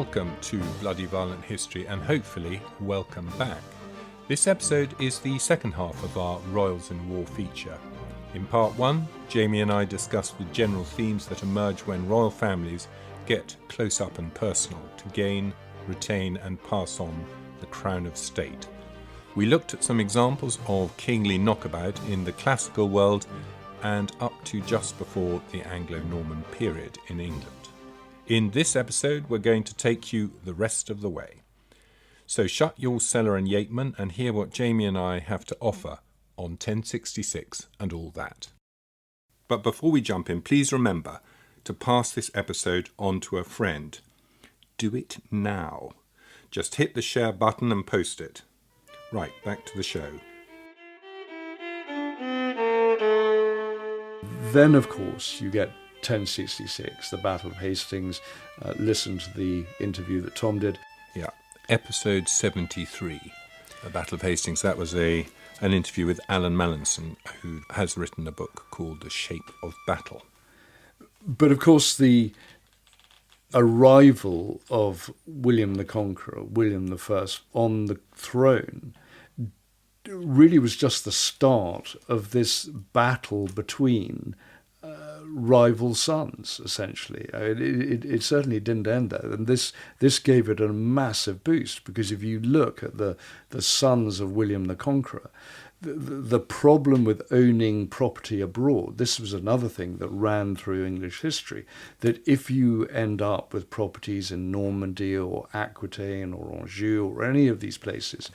Welcome to Bloody Violent History, and hopefully welcome back. This episode is the second half of our Royals in War feature. In part 1, Jamie and I discussed the general themes that emerge when royal families get close up and personal to gain, retain and pass on the crown of state. We looked at some examples of kingly knockabout in the classical world and up to just before the Anglo-Norman period in England. In this episode, we're going to take you the rest of the way. So shut your cellar and yeatman and hear what Jamie and I have to offer on 1066 and all that. But before we jump in, please remember to pass this episode on to a friend. Do it now. Just hit the share button and post it. Right, back to the show. Then, of course, you get 1066, the Battle of Hastings. Listen to the interview that Tom did. Yeah, episode 73, the Battle of Hastings. That was an interview with Alan Mallinson, who has written a book called The Shape of Battle. But, of course, the arrival of William the Conqueror, William I, on the throne really was just the start of this battle between rival sons, essentially. It certainly didn't end there, and this gave it a massive boost, because if you look at the sons of William the Conqueror, the problem with owning property abroad, this was another thing that ran through English history, that if you end up with properties in Normandy or Aquitaine or Anjou or any of these places,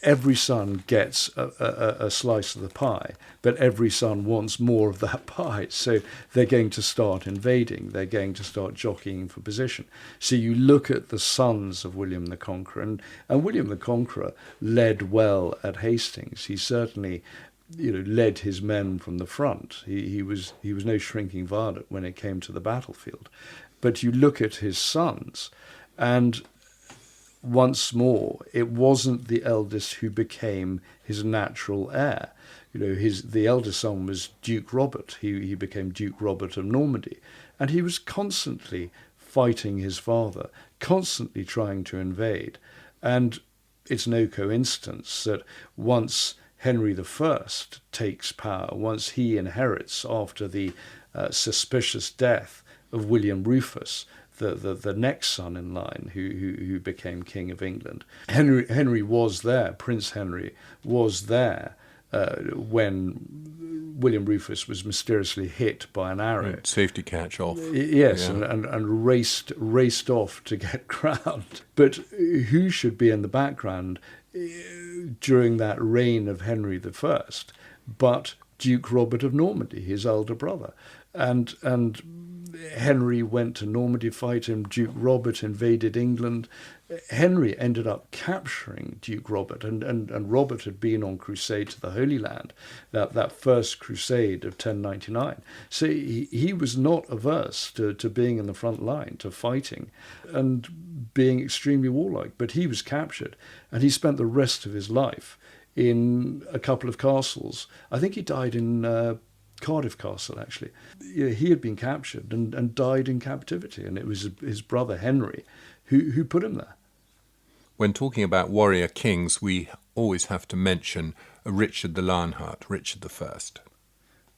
every son gets a slice of the pie, but every son wants more of that pie. So they're going to start invading. They're going to start jockeying for position. So you look at the sons of William the Conqueror, and William the Conqueror led well at Hastings. He certainly led his men from the front. He was no shrinking violet when it came to the battlefield. But you look at his sons, and once more, it wasn't the eldest who became his natural heir. The eldest son was Duke Robert. He became Duke Robert of Normandy, and he was constantly fighting his father, constantly trying to invade. And it's no coincidence that once Henry I takes power, once he inherits after the suspicious death of William Rufus, the next son in line who became King of England. Henry was there, Prince Henry was there when William Rufus was mysteriously hit by an arrow. Right, safety catch off. Yes, yeah. and raced off to get crowned. But who should be in the background during that reign of Henry I but Duke Robert of Normandy, his elder brother? And Henry went to Normandy to fight him. Duke Robert invaded England. Henry ended up capturing Duke Robert, and Robert had been on crusade to the Holy Land, that first crusade of 1099. So he was not averse to being in the front line, to fighting and being extremely warlike. But he was captured, and he spent the rest of his life in a couple of castles. I think he died in Cardiff Castle, actually. He had been captured and died in captivity, and it was his brother Henry who put him there. When talking about warrior kings, we always have to mention Richard the Lionheart, Richard I.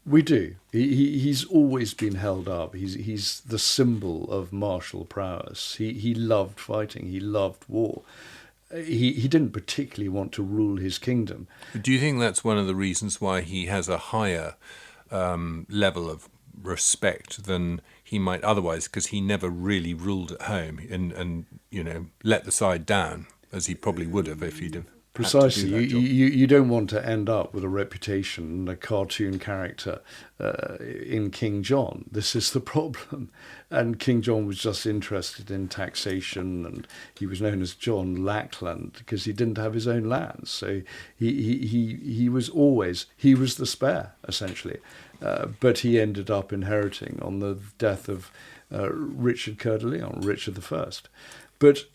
We do. He's always been held up. He's the symbol of martial prowess. He loved fighting. He loved war. He didn't particularly want to rule his kingdom. Do you think that's one of the reasons why he has a higher level of respect than he might otherwise, because he never really ruled at home and let the side down, as he probably would have if he'd have precisely had to do that job. You don't want to end up with a reputation, a cartoon character in King John. This is the problem. And King John was just interested in taxation, and he was known as John Lackland because he didn't have his own lands. So he was the spare, essentially. But he ended up inheriting on the death of Richard Coeur de Lion, Richard I. But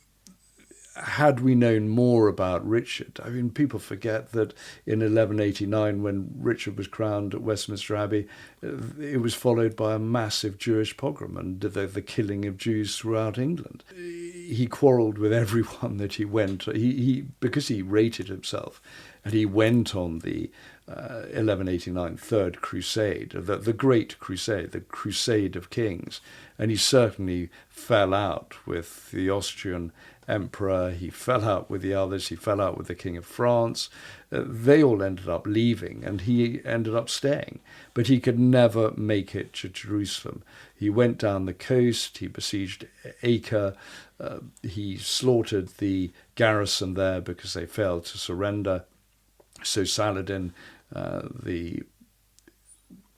had we known more about Richard, I mean, people forget that in 1189, when Richard was crowned at Westminster Abbey, it was followed by a massive Jewish pogrom and the killing of Jews throughout England. He quarrelled with everyone that he went. Because he rated himself, and he went on the 1189 Third Crusade, the Great Crusade, the Crusade of Kings, and he certainly fell out with the Austrian Emperor, he fell out with the others, he fell out with the King of France. They all ended up leaving, and he ended up staying. But he could never make it to Jerusalem. He went down the coast, he besieged Acre, he slaughtered the garrison there because they failed to surrender. So Saladin, the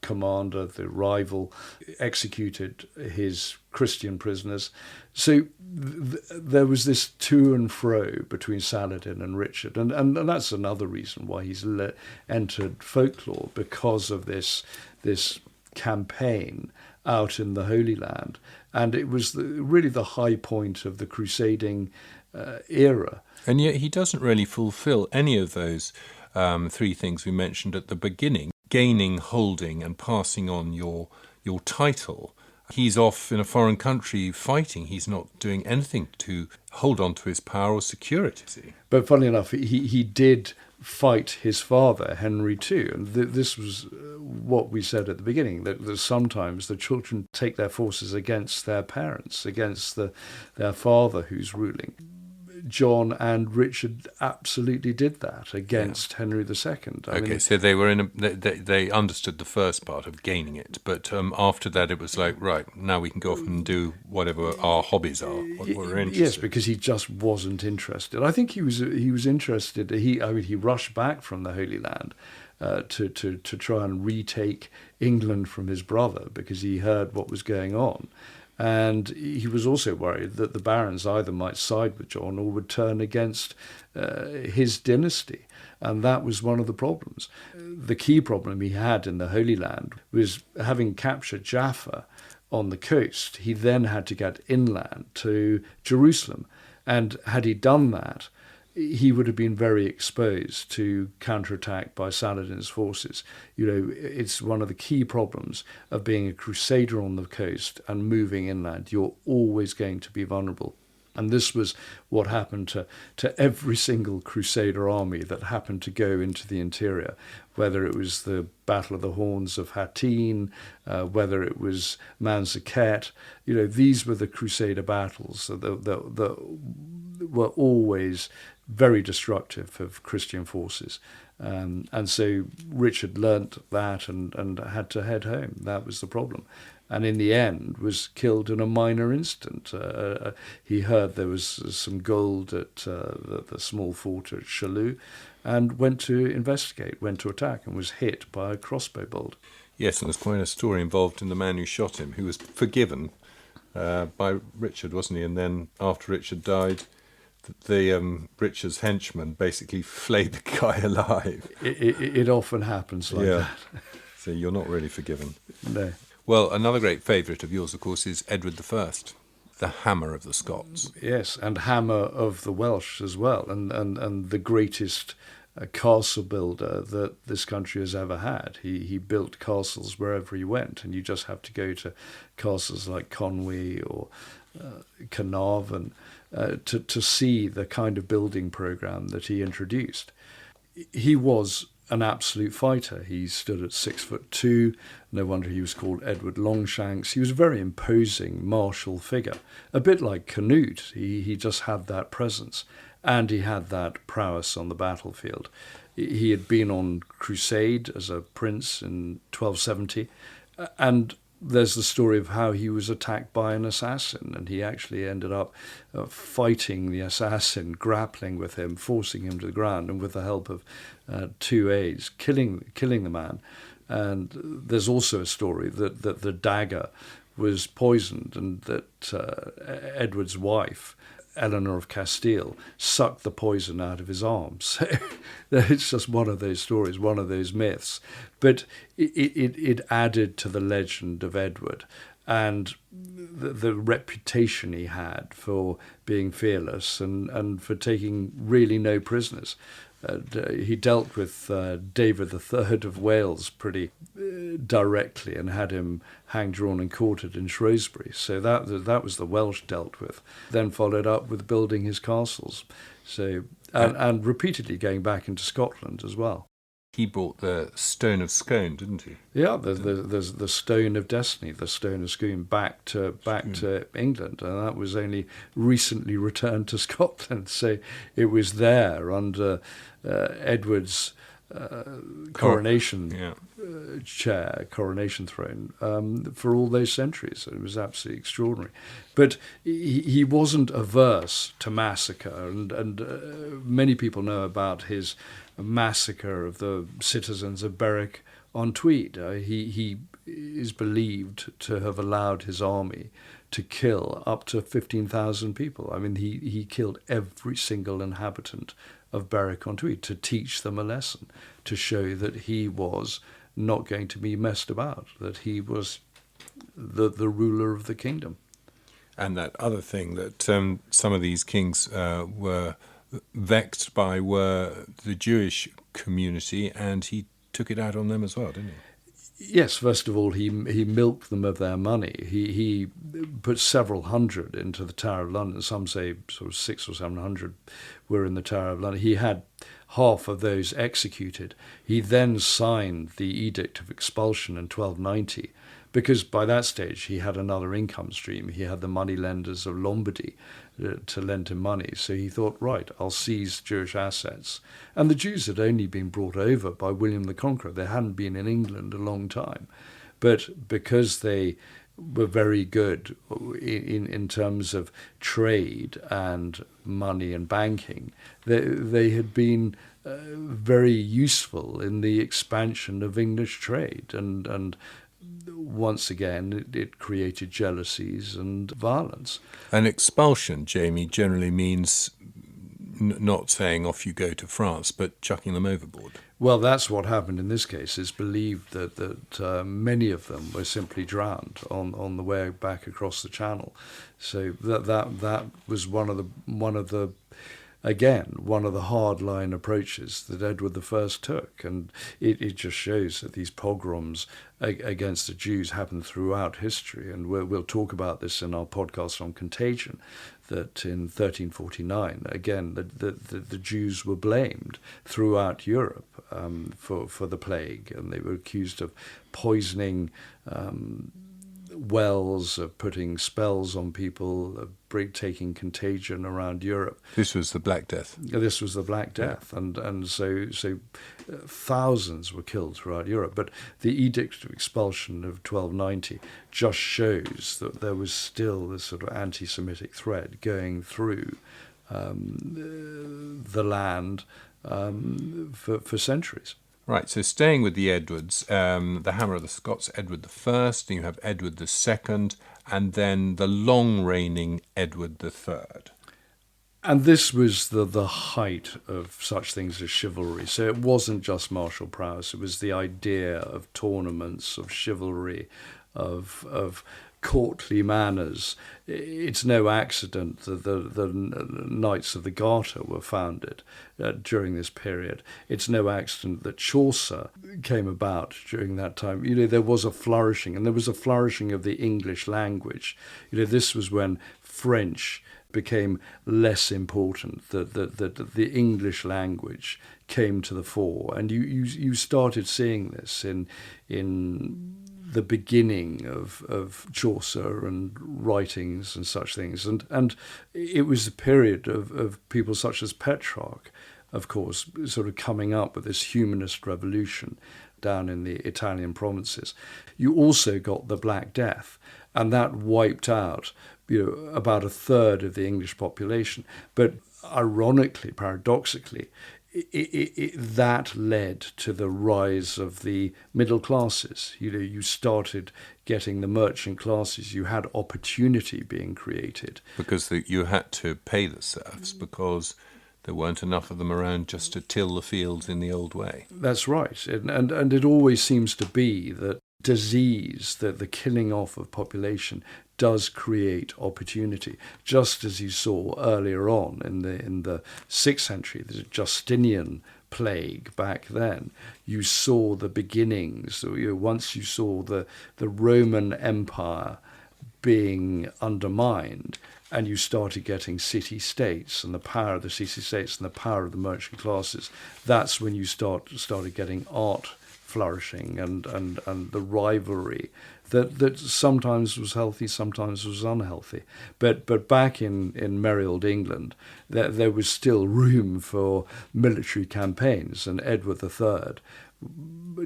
commander, the rival, executed his Christian prisoners. So there was this to and fro between Saladin and Richard, and that's another reason why he's entered folklore, because of this campaign out in the Holy Land. And it was really the high point of the crusading era. And yet he doesn't really fulfill any of those three things we mentioned at the beginning: gaining, holding, and passing on your title. He's off in a foreign country fighting. He's not doing anything to hold on to his power or security. But funnily enough, he did fight his father, Henry too. And this was what we said at the beginning, that sometimes the children take their forces against their parents, against their father who's ruling. John and Richard absolutely did that against Henry II. I mean, So they were they understood the first part of gaining it, but after that it was like, right, now we can go off and do whatever our hobbies are, what we're interested. Yes, because he just wasn't interested. I think he was interested. He rushed back from the Holy Land to try and retake England from his brother, because he heard what was going on. And he was also worried that the barons either might side with John or would turn against his dynasty. And that was one of the problems. The key problem he had in the Holy Land was, having captured Jaffa on the coast, he then had to get inland to Jerusalem. And had he done that, he would have been very exposed to counterattack by Saladin's forces. You know, it's one of the key problems of being a crusader on the coast and moving inland. You're always going to be vulnerable. And this was what happened to every single crusader army that happened to go into the interior, whether it was the Battle of the Horns of Hattin, whether it was Manzikert. You know, these were the crusader battles that were always very destructive of Christian forces. And so Richard learnt that and had to head home. That was the problem. And in the end was killed in a minor incident. He heard there was some gold at the small fort at Chaillot, and went to investigate, went to attack, and was hit by a crossbow bolt. Yes, and there's quite a story involved in the man who shot him, who was forgiven by Richard, wasn't he? And then after Richard died, Richard's henchman basically flayed the guy alive. It often happens like that. So you're not really forgiven. No. Well, another great favourite of yours, of course, is Edward I, the hammer of the Scots. Yes, and hammer of the Welsh as well, and the greatest castle builder that this country has ever had. He built castles wherever he went, and you just have to go to castles like Conwy or Carnarvon to see the kind of building program that he introduced. He was an absolute fighter. He stood at 6'2". No wonder he was called Edward Longshanks. He was a very imposing martial figure, a bit like Canute. He just had that presence, and he had that prowess on the battlefield. He had been on crusade as a prince in 1270, and there's the story of how he was attacked by an assassin, and he actually ended up fighting the assassin, grappling with him, forcing him to the ground, and with the help of two aides, killing the man. And there's also a story that the dagger was poisoned, and that Edward's wife, Eleanor of Castile, sucked the poison out of his arm. So it's just one of those stories, one of those myths. But it added to the legend of Edward. and the reputation he had for being fearless and for taking really no prisoners. He dealt with David III of Wales pretty directly and had him hanged, drawn and quartered in Shrewsbury. So that was the Welsh dealt with. Then followed up with building his castles. So and repeatedly going back into Scotland as well. He brought the Stone of Scone, didn't he? Yeah, there's the Stone of Destiny, the Stone of Scone, back to England, and that was only recently returned to Scotland. So it was there under Edward's coronation chair, coronation throne, for all those centuries. It was absolutely extraordinary. But he wasn't averse to massacre, and many people know about his massacre of the citizens of Berwick-on-Tweed. He is believed to have allowed his army to kill up to 15,000 people. I mean, he killed every single inhabitant of Berwick-on-Tweed to teach them a lesson, to show that he was not going to be messed about, that he was the ruler of the kingdom. And that other thing that some of these kings were vexed by were the Jewish community, and he took it out on them as well, didn't he? Yes, first of all, he milked them of their money. He put several hundred into the Tower of London. Some say sort of 600 or 700 were in the Tower of London. He had half of those executed. He then signed the Edict of Expulsion in 1290, because by that stage he had another income stream. He had the moneylenders of Lombardy to lend him money. So he thought, right, I'll seize Jewish assets. And the Jews had only been brought over by William the Conqueror. They hadn't been in England a long time. But because they were very good in terms of trade and money and banking, they had been very useful in the expansion of English trade. And once again, it created jealousies and violence. An expulsion, Jamie, generally means not saying off you go to France, but chucking them overboard. Well, that's what happened in this case. It's believed that many of them were simply drowned on the way back across the Channel. So that was one of the hard-line approaches that Edward I took. And it just shows that these pogroms against the Jews happened throughout history. And we'll talk about this in our podcast on Contagion, that in 1349, again, the Jews were blamed throughout Europe for the plague. And they were accused of poisoning wells, of putting spells on people, of taking contagion around Europe. This was the Black Death. This was the Black Death, yeah. and so thousands were killed throughout Europe. But the Edict of Expulsion of 1290 just shows that there was still this sort of anti-Semitic thread going through the land for centuries. Right, so staying with the Edwards, the Hammer of the Scots, Edward I, you have Edward II, and then the long-reigning Edward III. And this was the height of such things as chivalry. So it wasn't just martial prowess, it was the idea of tournaments, of chivalry, of courtly manners. It's no accident that the Knights of the Garter were founded during this period. It's no accident that Chaucer came about during that time. There was a flourishing, and there was a flourishing of the English language. This was when French became less important, that the English language came to the fore. And you started seeing this in the beginning of Chaucer and writings and such things. And it was a period of people such as Petrarch, of course, sort of coming up with this humanist revolution down in the Italian provinces. You also got the Black Death, and that wiped out about a third of the English population. But ironically, paradoxically, that led to the rise of the middle classes. You started getting the merchant classes. You had opportunity being created. Because you had to pay the serfs, because there weren't enough of them around just to till the fields in the old way. That's right. And it always seems to be that disease, the killing off of population, does create opportunity, just as you saw earlier on in the 6th century, the Justinian plague back then. You saw the beginnings. Once you saw the Roman Empire being undermined, and you started getting city-states and the power of the city-states and the power of the merchant classes, that's when you started getting art flourishing and the rivalry that sometimes was healthy, sometimes was unhealthy. But back in merry old England, there was still room for military campaigns, and Edward III,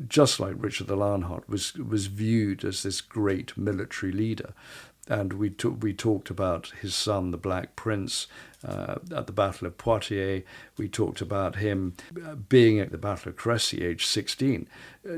just like Richard the Lionheart, was viewed as this great military leader. And we talked about his son, the Black Prince, at the Battle of Poitiers. We talked about him being at the Battle of Crécy, age 16,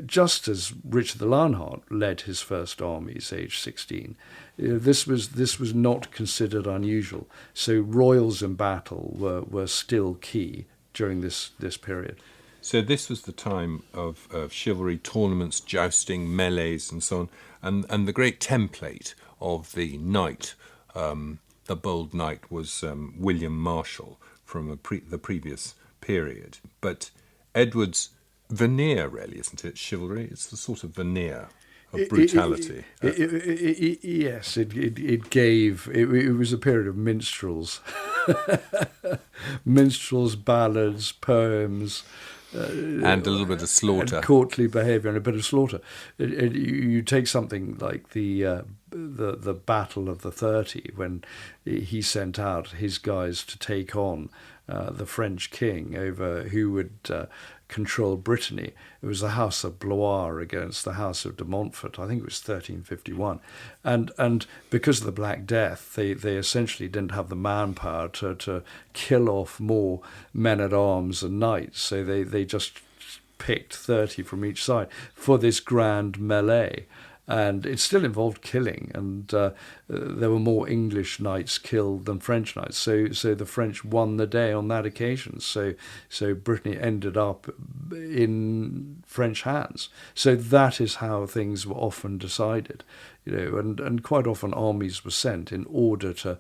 just as Richard the Lionheart led his first armies, age 16. This was not considered unusual. So royals in battle were still key during this period. So this was the time of chivalry, tournaments, jousting, melees, and so on. And the great template of the knight, the bold knight, was William Marshall from the previous period. But Edward's veneer, really, isn't it? Chivalry. It's the sort of veneer of brutality. Yes, it gave. It was a period of minstrels, minstrels, ballads, poems. And a little bit of slaughter. And courtly behaviour and a bit of slaughter. You take something like the Battle of the 30, when he sent out his guys to take on the French king over who would control Brittany. It was the House of Blois against the House of de Montfort. I think it was 1351. And because of the Black Death, they essentially didn't have the manpower to kill off more men-at-arms and knights. So they just picked 30 from each side for this grand melee. And it still involved killing, and there were more English knights killed than French knights. So the French won the day on that occasion. So Brittany ended up in French hands. So that is how things were often decided, and quite often armies were sent in order to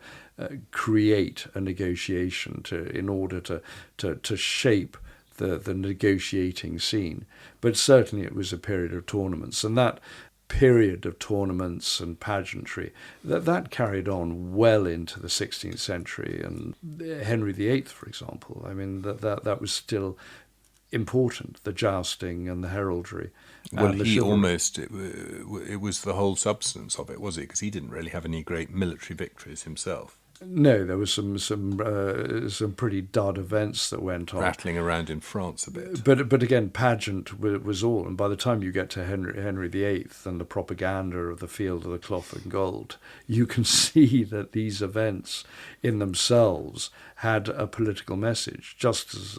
create a negotiation, in order to shape the negotiating scene. But certainly it was a period of tournaments, and that period of tournaments and pageantry that carried on well into the 16th century. And Henry VIII, for example, I mean that was still important, the jousting and the heraldry. Well, he almost, it was the whole substance of it, was it? Because he didn't really have any great military victories himself. No, there was some pretty dud events that went on. Rattling around in France a bit. But again, pageant was all. And by the time you get to Henry VIII and the propaganda of the Field of the Cloth and Gold, you can see that these events in themselves had a political message just as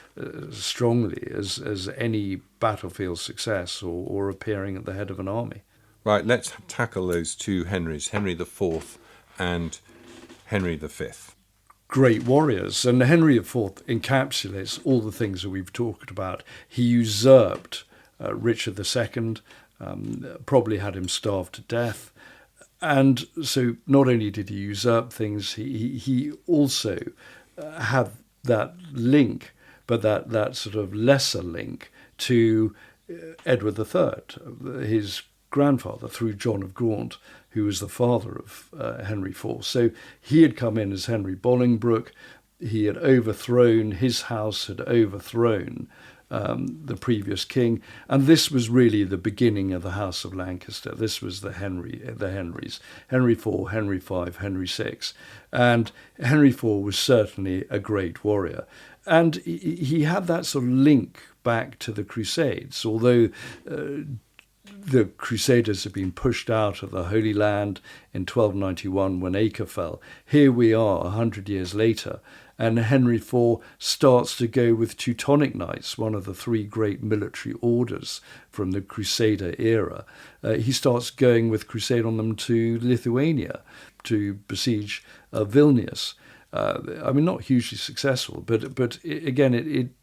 strongly as any battlefield success or appearing at the head of an army. Right, let's tackle those two Henrys, Henry IV and Henry V. Great warriors. And Henry IV encapsulates all the things that we've talked about. He usurped Richard II, probably had him starved to death. And so not only did he usurp things, he also had that link, but that sort of lesser link to Edward III, his grandfather, through John of Gaunt, who was the father of Henry IV. So he had come in as Henry Bolingbroke. He had overthrown, his house had overthrown the previous king. And this was really the beginning of the House of Lancaster. This was the Henrys. Henry IV, Henry V, Henry VI. And Henry IV was certainly a great warrior. And he had that sort of link back to the Crusades, although the Crusaders had been pushed out of the Holy Land in 1291 when Acre fell. Here we are 100 years later, and Henry IV starts to go with Teutonic Knights, one of the three great military orders from the Crusader era. He starts going with crusade on them to Lithuania to besiege Vilnius. Not hugely successful, but it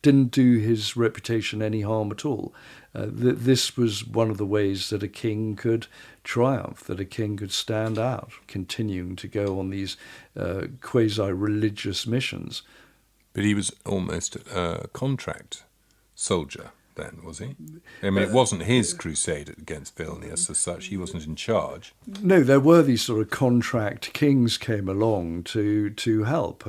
didn't do his reputation any harm at all. This was one of the ways that a king could triumph, that a king could stand out, continuing to go on these quasi-religious missions. But he was almost a contract soldier then, was he? I mean, it wasn't his crusade against Vilnius as such. He wasn't in charge. No, there were these sort of contract kings came along to help,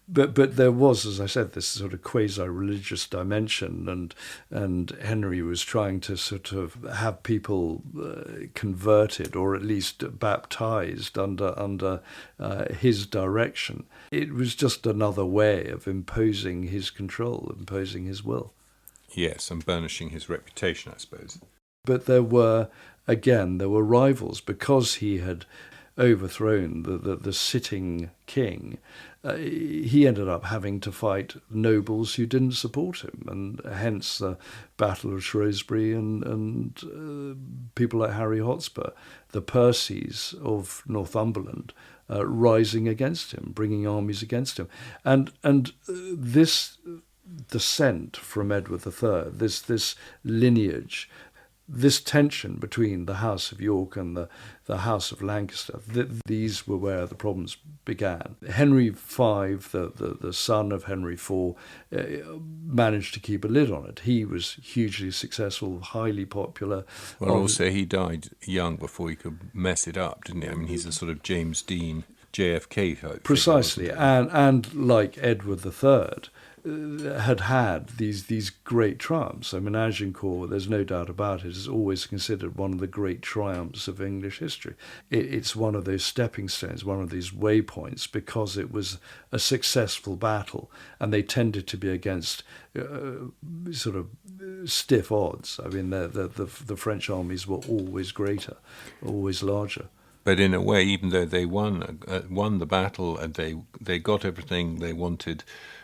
but there was, as I said, this sort of quasi-religious dimension, and Henry was trying to sort of have people converted or at least baptized under his direction. It was just another way of imposing his control, imposing his will. Yes, and burnishing his reputation, I suppose. But there were rivals because he had overthrown the sitting king. He ended up having to fight nobles who didn't support him, and hence the Battle of Shrewsbury and people like Harry Hotspur, the Percys of Northumberland, rising against him, bringing armies against him. And this descent from Edward III, this lineage, this tension between the House of York and the House of Lancaster, these were where the problems began. Henry V, the son of Henry IV, managed to keep a lid on it. He was hugely successful, highly popular. Well, also he died young before he could mess it up, didn't he? I mean, he's a sort of James Dean, JFK type. Precisely, and like Edward III, had these great triumphs. I mean, Agincourt, there's no doubt about it, is always considered one of the great triumphs of English history. It's one of those stepping stones, one of these waypoints, because it was a successful battle, and they tended to be against sort of stiff odds. I mean, the French armies were always greater, always larger. But in a way, even though they won the battle and they got everything they wanted,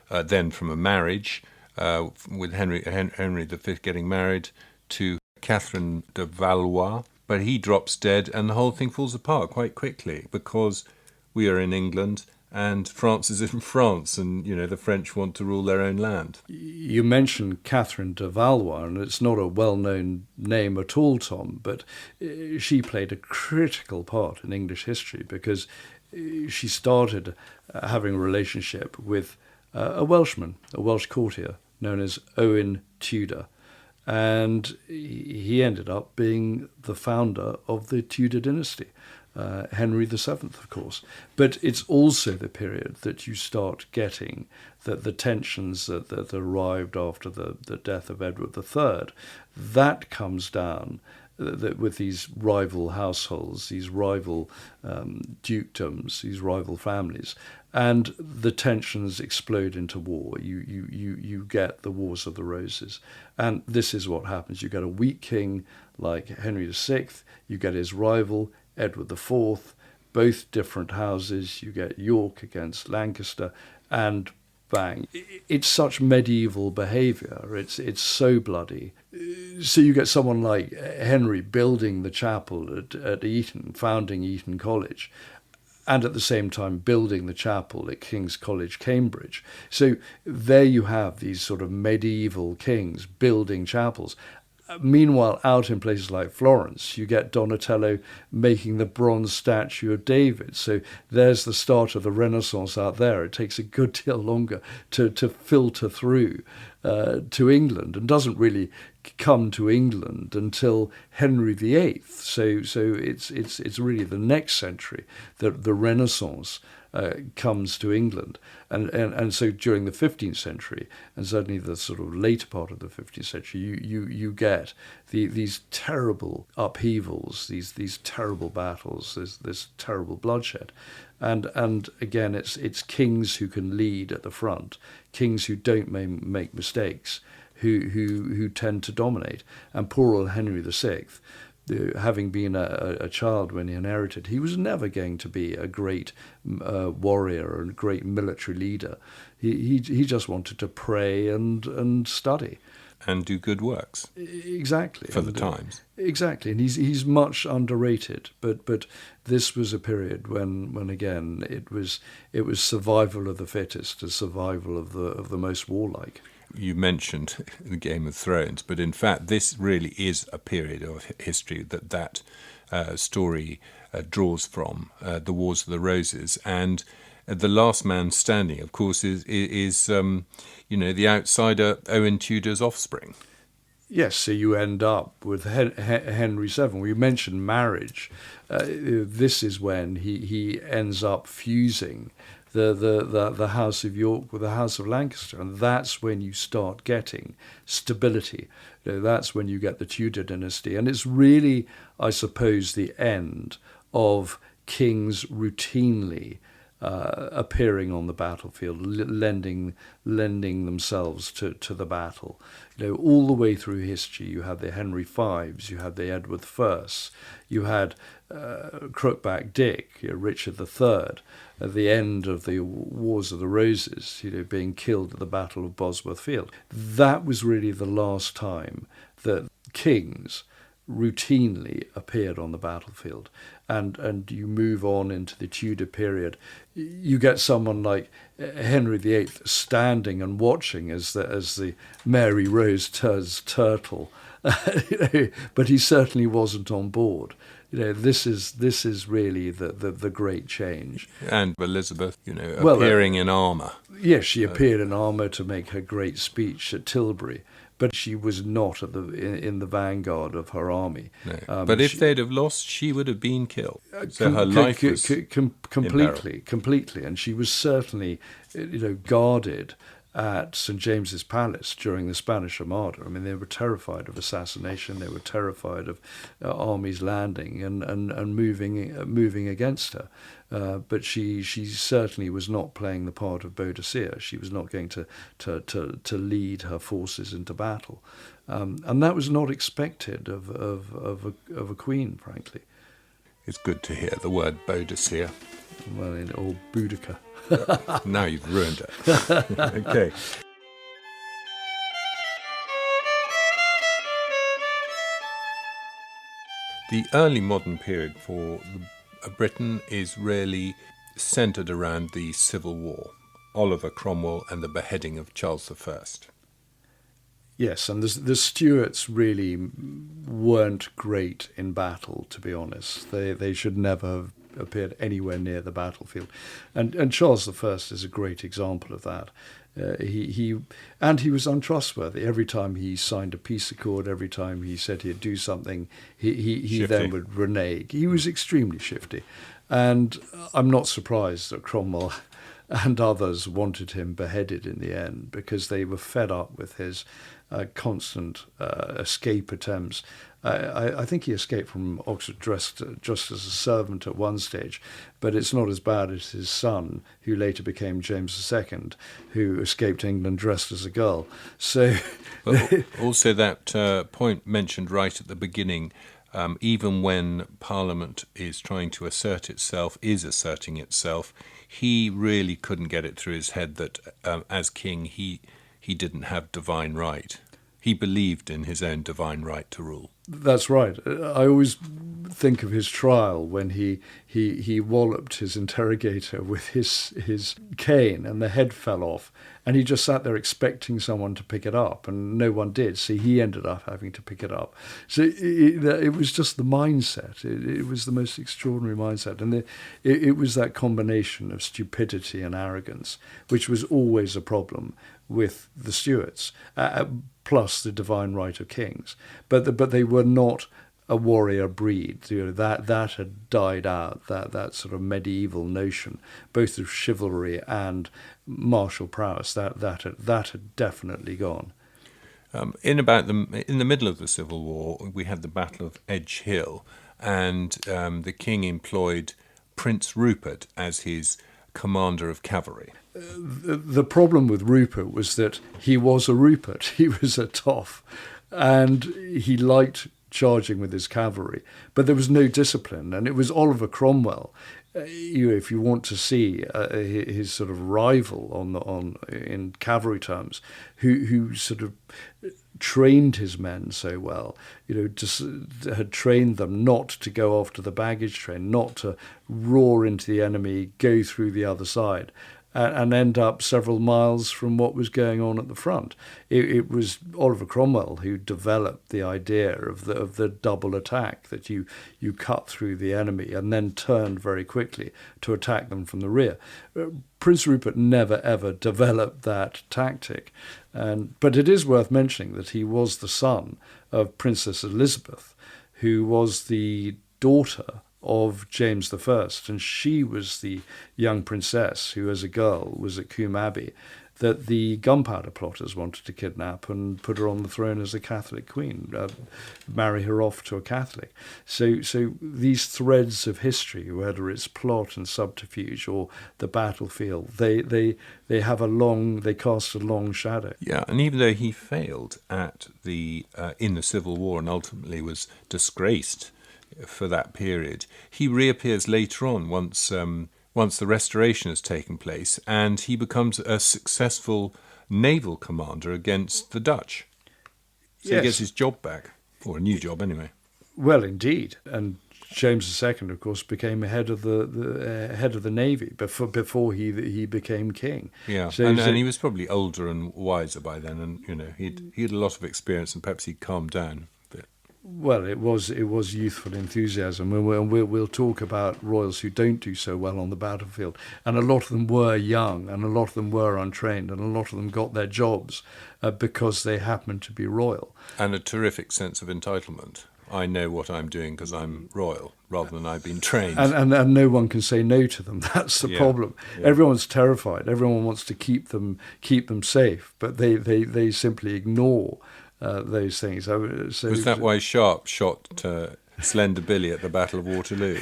then from a marriage with Henry V getting married to Catherine de Valois, but he drops dead and the whole thing falls apart quite quickly because we are in England and France is in France, and the French want to rule their own land. You mentioned Catherine de Valois, and it's not a well-known name at all, Tom, but she played a critical part in English history because she started having a relationship with a Welshman, a Welsh courtier known as Owen Tudor, and he ended up being the founder of the Tudor dynasty. Henry VII, of course. But it's also the period that you start getting the tensions that arrived after the death of Edward III. That comes down with these rival households, these rival dukedoms, these rival families, and the tensions explode into war. You get the Wars of the Roses. And this is what happens. You get a weak king like Henry VI, you get his rival, Edward IV, both different houses. You get York against Lancaster, and bang. It's such medieval behaviour. It's so bloody. So you get someone like Henry building the chapel at Eton, founding Eton College, and at the same time building the chapel at King's College, Cambridge. So there you have these sort of medieval kings building chapels. Meanwhile, out in places like Florence, you get Donatello making the bronze statue of David. So there's the start of the Renaissance out there. It takes a good deal longer to filter through to England, and doesn't really come to England until Henry VIII. So it's really the next century that the Renaissance comes to England, and so during the 15th century, and certainly the sort of later part of the 15th century, you get these terrible upheavals, these terrible battles, this terrible bloodshed, and again it's kings who can lead at the front, kings who don't make mistakes, who tend to dominate, and poor old Henry VI. Having been a child when he inherited, he was never going to be a great warrior and great military leader. He just wanted to pray and study. and do good works. Exactly. For the times. Exactly, and he's much underrated. But this was a period when again it was survival of the fittest, a survival of the most warlike. You mentioned the Game of Thrones, but in fact this really is a period of history that story draws from, the Wars of the Roses. And the last man standing, of course, is the outsider Owen Tudor's offspring. Yes, so you end up with Henry VII. We mentioned marriage. This is when he ends up fusing the House of York with the House of Lancaster, and that's when you start getting stability. That's when you get the Tudor dynasty, and it's really, I suppose, the end of kings routinely appearing on the battlefield, lending themselves to the battle. All the way through history, you had the Henry V's, you had the Edward I's, you had Crookback Dick, Richard III, at the end of the Wars of the Roses, being killed at the Battle of Bosworth Field. That was really the last time that kings routinely appeared on the battlefield. And you move on into the Tudor period, you get someone like Henry VIII standing and watching as the Mary Rose turns turtle, but he certainly wasn't on board. This is really the great change. And Elizabeth, appearing in armour. Yes, she appeared in armour to make her great speech at Tilbury, but she was not in the vanguard of her army. No. But if they'd have lost, she would have been killed. So her life was completely, and she was certainly, guarded at St James's Palace during the Spanish Armada. I mean, they were terrified of assassination. They were terrified of armies landing and moving against her. But she certainly was not playing the part of Boadicea. She was not going to lead her forces into battle, and that was not expected of a queen, frankly. It's good to hear the word Boadicea. Well, or Boudica. Now you've ruined it. Okay. The early modern period for Britain is really centred around the Civil War, Oliver Cromwell and the beheading of Charles I. Yes, and the Stuarts really weren't great in battle, to be honest. They should never have appeared anywhere near the battlefield. And Charles I is a great example of that. He was untrustworthy. Every time he signed a peace accord, every time he said he'd do something, he then would renege. He was extremely shifty. And I'm not surprised that Cromwell and others wanted him beheaded in the end, because they were fed up with his constant escape attempts. I think he escaped from Oxford dressed just as a servant at one stage, but it's not as bad as his son, who later became James II, who escaped England dressed as a girl. So, but also that point mentioned right at the beginning, even when Parliament is trying to is asserting itself, he really couldn't get it through his head that as king he didn't have divine right. He believed in his own divine right to rule. That's right. I always think of his trial when he walloped his interrogator with his cane and the head fell off, and he just sat there expecting someone to pick it up, and no one did, so he ended up having to pick it up. So it was just the mindset. It was the most extraordinary mindset, and it was that combination of stupidity and arrogance, which was always a problem with the Stuarts, plus the divine right of kings. But they were not a warrior breed. That had died out, that sort of medieval notion, both of chivalry and martial prowess, that had definitely gone. In the middle of the Civil War, we had the Battle of Edge Hill, and the king employed Prince Rupert as his commander of cavalry. The problem with Rupert was that he was a Rupert. He was a toff, and he liked charging with his cavalry, but there was no discipline. And it was Oliver Cromwell, if you want to see his sort of rival in cavalry terms, who sort of trained his men so well, just had trained them not to go off to the baggage train, not to roar into the enemy, go through the other side, and end up several miles from what was going on at the front. It was Oliver Cromwell who developed the idea of the double attack, that you cut through the enemy and then turned very quickly to attack them from the rear. Prince Rupert never ever developed that tactic, but it is worth mentioning that he was the son of Princess Elizabeth, who was the daughter of James I, and she was the young princess who, as a girl, was at Combe Abbey, that the gunpowder plotters wanted to kidnap and put her on the throne as a Catholic queen, marry her off to a Catholic. So these threads of history, whether it's plot and subterfuge or the battlefield, they cast a long shadow. Yeah, and even though he failed at in the Civil War and ultimately was disgraced for that period, he reappears later on once the Restoration has taken place, and he becomes a successful naval commander against the Dutch. So He gets his job back, or a new job anyway. Well, indeed, and James II, of course, became head of the navy before he became king. Yeah, and he was probably older and wiser by then, and he had a lot of experience, and perhaps he'd calmed down. Well, it was youthful enthusiasm, and we'll talk about royals who don't do so well on the battlefield, and a lot of them were young, and a lot of them were untrained, and a lot of them got their jobs because they happened to be royal. And a terrific sense of entitlement. I know what I'm doing because I'm royal, rather than I've been trained. And no one can say no to them. That's the problem. Yeah. Everyone's terrified. Everyone wants to keep them safe, but they simply ignore those things. Was that why Sharp shot Slender Billy at the Battle of Waterloo?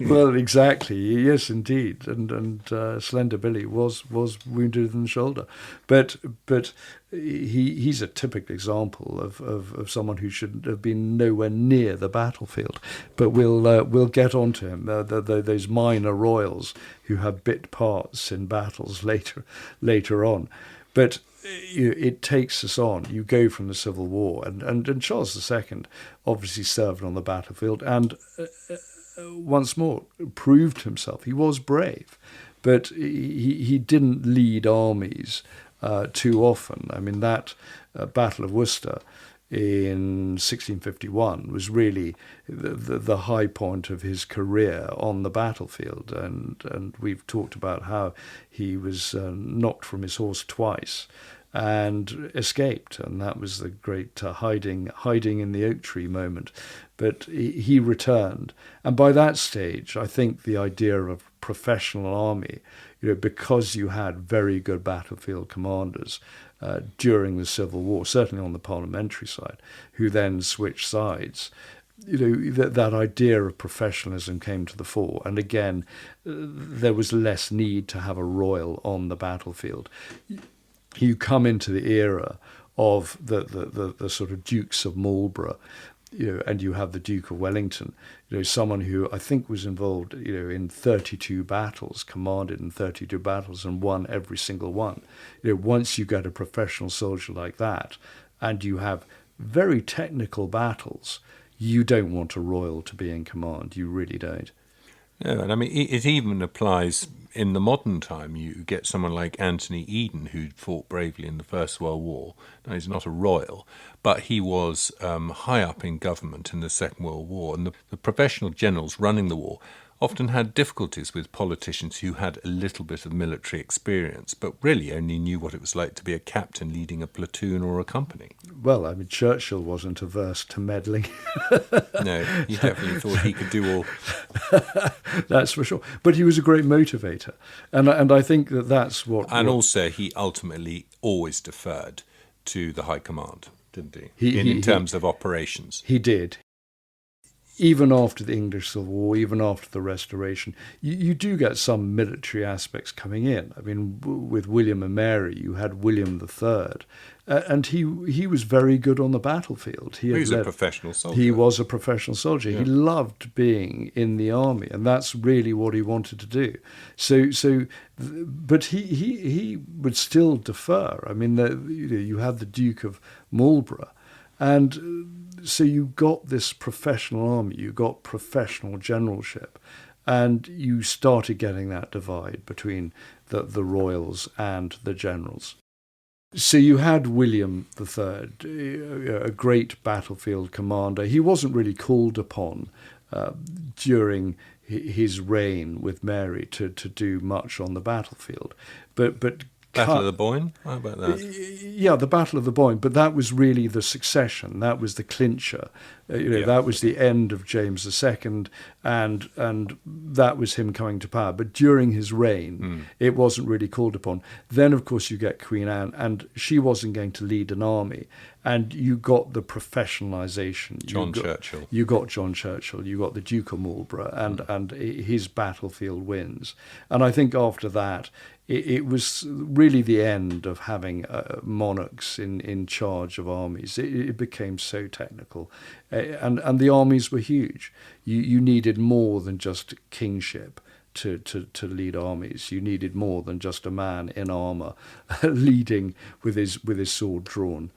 Well, exactly. Yes, indeed. And Slender Billy was wounded in the shoulder, but he's a typical example of someone who should have been nowhere near the battlefield. But we'll get on to him. Those minor royals who have bit parts in battles later on, but. It takes us on. You go from the Civil War, and Charles II obviously served on the battlefield, and once more proved himself. He was brave, but he didn't lead armies too often. I mean, that Battle of Worcester in 1651 was really the high point of his career on the battlefield, and we've talked about how he was knocked from his horse twice and escaped, and that was the great hiding in the oak tree moment. But he returned, and by that stage, I think the idea of a professional army, because you had very good battlefield commanders during the Civil War, certainly on the parliamentary side, who then switched sides. That idea of professionalism came to the fore, and again, there was less need to have a royal on the battlefield. You come into the era of the sort of Dukes of Marlborough, and you have the Duke of Wellington, someone who I think was involved, in 32 battles, commanded in 32 battles, and won every single one. Once you get a professional soldier like that, and you have very technical battles, you don't want a royal to be in command. You really don't. No, and I mean, it even applies in the modern time. You get someone like Anthony Eden, who fought bravely in the First World War. Now, he's not a royal, but he was high up in government in the Second World War, and the professional generals running the war often had difficulties with politicians who had a little bit of military experience, but really only knew what it was like to be a captain leading a platoon or a company. Well, I mean, Churchill wasn't averse to meddling. No, he definitely thought he could do all. That's for sure. But he was a great motivator, and I think that's what. And also, he ultimately always deferred to the High Command, didn't he? In terms of operations, he did. even after the English Civil War, even after the Restoration, you do get some military aspects coming in. I mean, with William and Mary, you had William III, and he was very good on the battlefield. He was a professional soldier. He was a professional soldier. Yeah. He loved being in the army, and that's really what he wanted to do. But he would still defer. I mean, you had the Duke of Marlborough, and so you got this professional army, you got professional generalship, and you started getting that divide between the royals and the generals. So you had William III, a great battlefield commander. He wasn't really called upon during his reign with Mary to do much on the battlefield, but Battle of the Boyne? How about that? Yeah, the Battle of the Boyne, but that was really the succession. That was the clincher. That was the end of James II, and that was him coming to power. But during his reign, it wasn't really called upon. Then, of course, you get Queen Anne, and she wasn't going to lead an army. And you got the professionalisation. Churchill. You got John Churchill. You got the Duke of Marlborough, and his battlefield wins. And I think after that, it was really the end of having monarchs in charge of armies. It became so technical. And the armies were huge. You needed more than just kingship to lead armies. You needed more than just a man in armour leading with his sword drawn.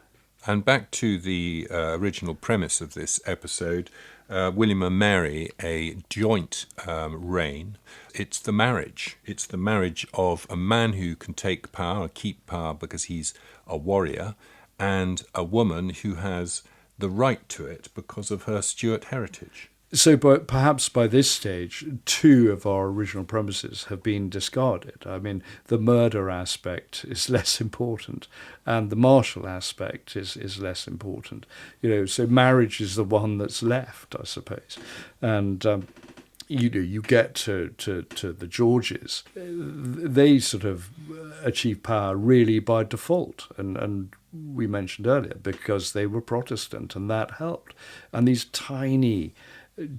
And back to the original premise of this episode, William and Mary, a joint reign. It's the marriage. It's the marriage of a man who can take power, keep power because he's a warrior, and a woman who has the right to it because of her Stuart heritage. So perhaps by this stage, two of our original premises have been discarded. I mean, the murder aspect is less important, and the martial aspect is less important. So marriage is the one that's left, I suppose. And you get to the Georges. They sort of achieve power really by default, and we mentioned earlier, because they were Protestant, and that helped. And these tiny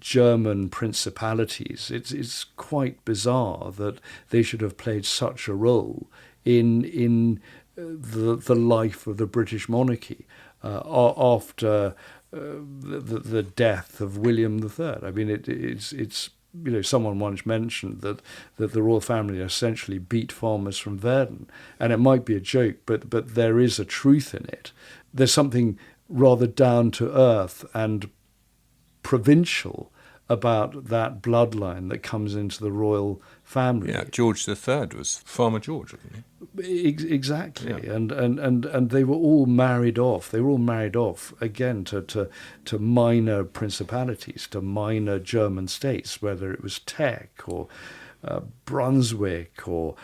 German principalities, it's quite bizarre that they should have played such a role in the life of the British monarchy after the death of William III. I mean, it's someone once mentioned that the royal family essentially beat farmers from Verden, and it might be a joke, but there is a truth in it. There's something rather down to earth and provincial about that bloodline that comes into the royal family. Yeah, George III was Farmer George, wasn't he? Exactly, Yeah. And they were all married off. They were all married off again to minor principalities, to minor German states, whether it was Teck or Brunswick or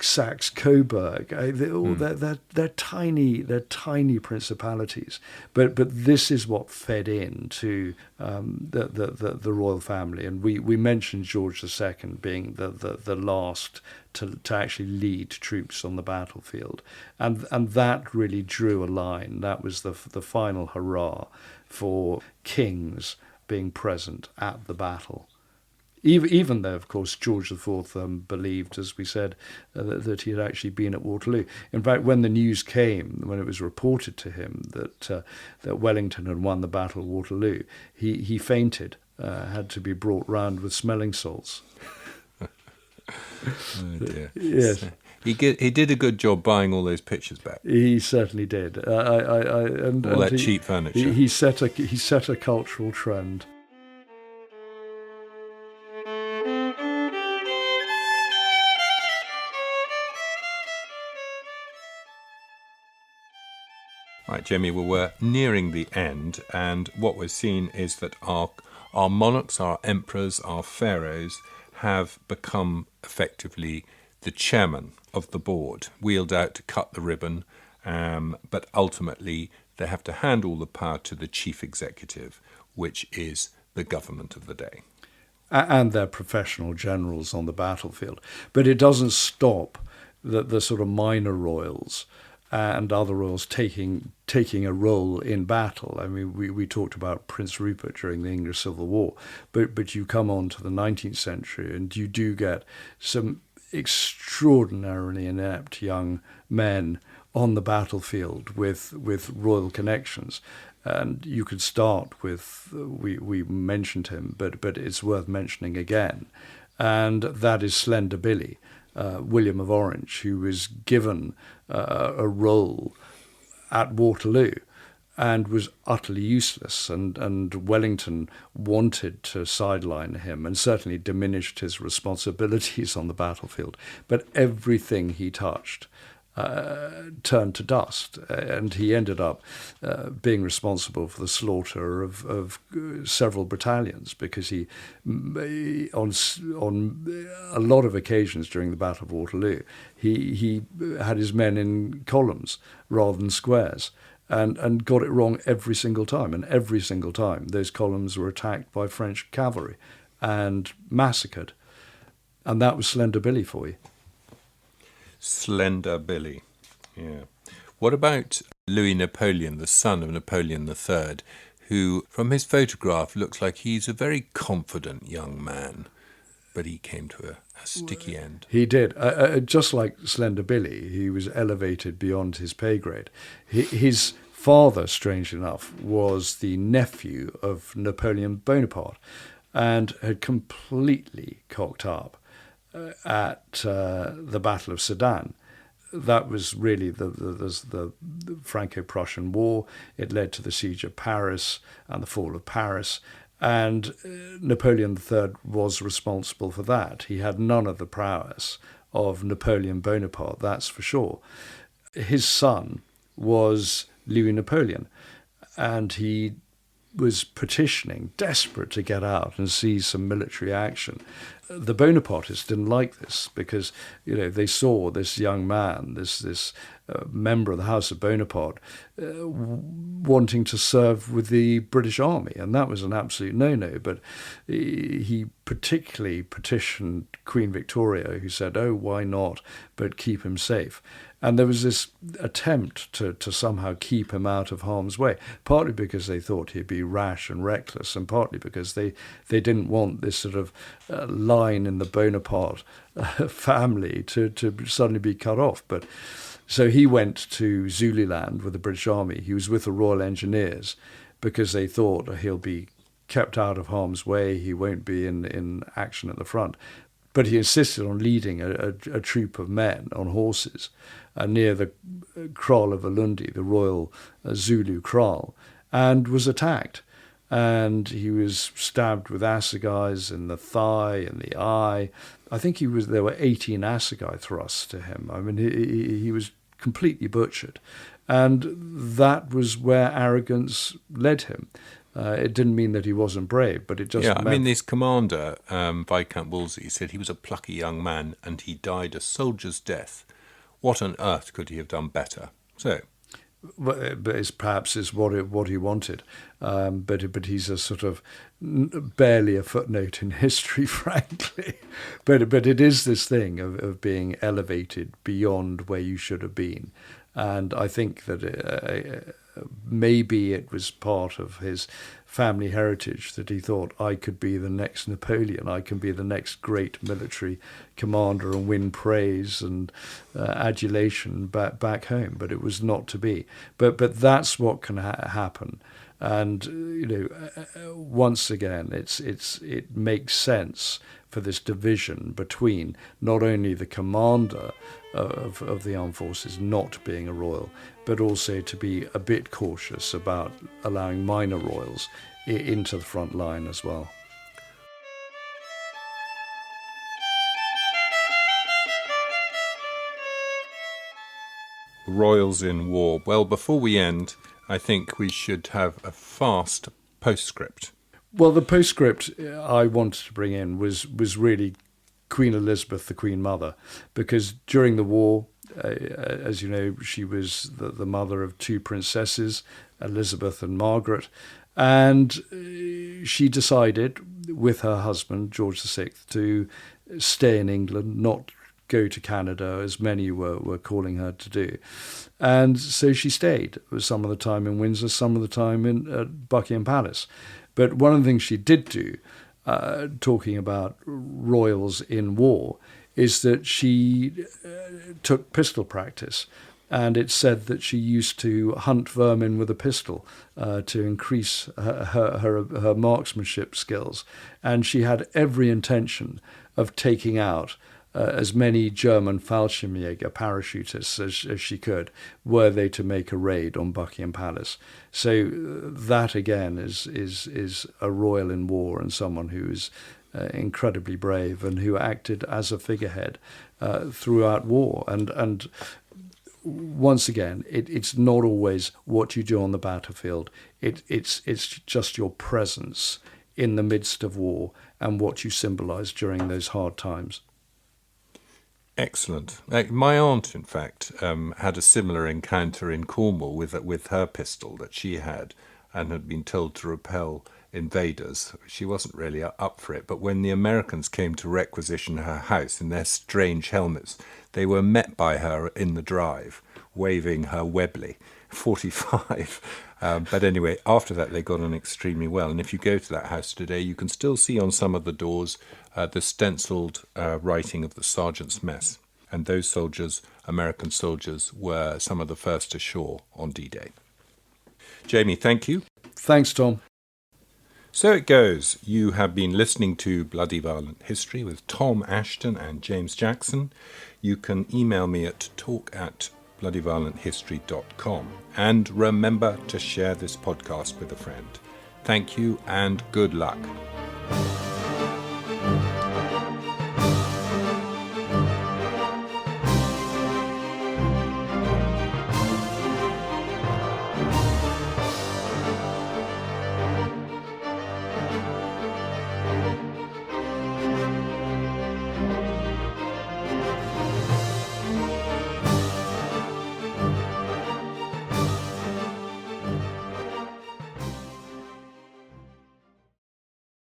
Saxe-Coburg. They're tiny principalities, but this is what fed into the royal family. And we mentioned George II being the last to actually lead troops on the battlefield, and that really drew a line. That was the final hurrah for kings being present at the battle. Even though, of course, George IV believed, as we said, that he had actually been at Waterloo. In fact, when the news came, when it was reported to him that Wellington had won the Battle of Waterloo, he fainted, had to be brought round with smelling salts. Oh dear. Yes. He did a good job buying all those pictures back. He certainly did. And all that cheap furniture. He set a cultural trend. Right, Jamie, well, we're nearing the end, and what we're seeing is that our monarchs, our emperors, our pharaohs have become effectively the chairman of the board, wheeled out to cut the ribbon, but ultimately they have to hand all the power to the chief executive, which is the government of the day. And their professional generals on the battlefield. But it doesn't stop the sort of minor royals and other royals taking a role in battle. I mean, we talked about Prince Rupert during the English Civil War, but you come on to the 19th century and you do get some extraordinarily inept young men on the battlefield with royal connections. And you could start with, we mentioned him, but it's worth mentioning again, and that is Slender Billy, William of Orange, who was given a role at Waterloo and was utterly useless, and Wellington wanted to sideline him and certainly diminished his responsibilities on the battlefield. But everything he touched turned to dust, and he ended up being responsible for the slaughter of several battalions, because he on a lot of occasions during the Battle of Waterloo, he had his men in columns rather than squares, and got it wrong every single time. And every single time those columns were attacked by French cavalry and massacred. And that was Slender Billy for you. Slender Billy, yeah. What about Louis Napoleon, the son of Napoleon III, who, from his photograph, looks like he's a very confident young man, but he came to a sticky end. He did. Just like Slender Billy, he was elevated beyond his pay grade. His father, strangely enough, was the nephew of Napoleon Bonaparte and had completely cocked up at the Battle of Sedan. That was really the Franco-Prussian War. It led to the siege of Paris and the fall of Paris. And Napoleon III was responsible for that. He had none of the prowess of Napoleon Bonaparte, that's for sure. His son was Louis Napoleon, and he was petitioning, desperate to get out and see some military action. The Bonapartists didn't like this because, they saw this young man, this member of the House of Bonaparte, wanting to serve with the British Army, and that was an absolute no-no. But he particularly petitioned Queen Victoria, who said, "Oh, why not, but keep him safe." And there was this attempt to somehow keep him out of harm's way, partly because they thought he'd be rash and reckless, and partly because they didn't want this sort of line in the Bonaparte family to suddenly be cut off. But so he went to Zululand with the British Army. He was with the Royal Engineers because they thought he'll be kept out of harm's way, he won't be in action at the front. But he insisted on leading a troop of men on horses near the kraal of Ulundi, the royal Zulu kraal, and was attacked. And he was stabbed with assegais in the thigh and the eye. I think there were 18 assegai thrusts to him. I mean, he was completely butchered. And that was where arrogance led him. It didn't mean that he wasn't brave, but it just meant... I mean, this commander, Viscount Wolsey, said he was a plucky young man and he died a soldier's death. What on earth could he have done better? So... But perhaps it's what he wanted. But he's a sort of barely a footnote in history, frankly. But it is this thing of being elevated beyond where you should have been. And I think that maybe it was part of his family heritage that he thought, I could be the next Napoleon, I can be the next great military commander and win praise and adulation back home. But it was not to be. But that's what can happen. And once again, it makes sense for this division between not only the commander of the armed forces not being a royal, but also to be a bit cautious about allowing minor royals into the front line as well. Royals in war. Well, before we end, I think we should have a fast postscript. Well, the postscript I wanted to bring in was really Queen Elizabeth, the Queen Mother, because during the war, as you know, she was the mother of two princesses, Elizabeth and Margaret, and she decided with her husband, George VI, to stay in England, not go to Canada, as many were calling her to do. And so she stayed, some of the time in Windsor, some of the time in Buckingham Palace. But one of the things she did do, talking about royals in war, is that she took pistol practice. And it's said that she used to hunt vermin with a pistol to increase her marksmanship skills. And she had every intention of taking out as many German Fallschirmjäger parachutists as she could, were they to make a raid on Buckingham Palace. So that again is a royal in war, and someone who is incredibly brave and who acted as a figurehead throughout war. And once again, it's not always what you do on the battlefield. It's just your presence in the midst of war and what you symbolize during those hard times. Excellent. My aunt, in fact, had a similar encounter in Cornwall with her pistol that she had, and had been told to repel invaders. She wasn't really up for it, but when the Americans came to requisition her house in their strange helmets, they were met by her in the drive, waving her Webley 45. But anyway, after that, they got on extremely well. And if you go to that house today, you can still see on some of the doors the stenciled writing of the sergeant's mess. And those soldiers, American soldiers, were some of the first ashore on D-Day. Jamie, thank you. Thanks, Tom. So it goes. You have been listening to Bloody Violent History with Tom Ashton and James Jackson. You can email me at talk@bloodyviolenthistory.com. And remember to share this podcast with a friend. Thank you and good luck.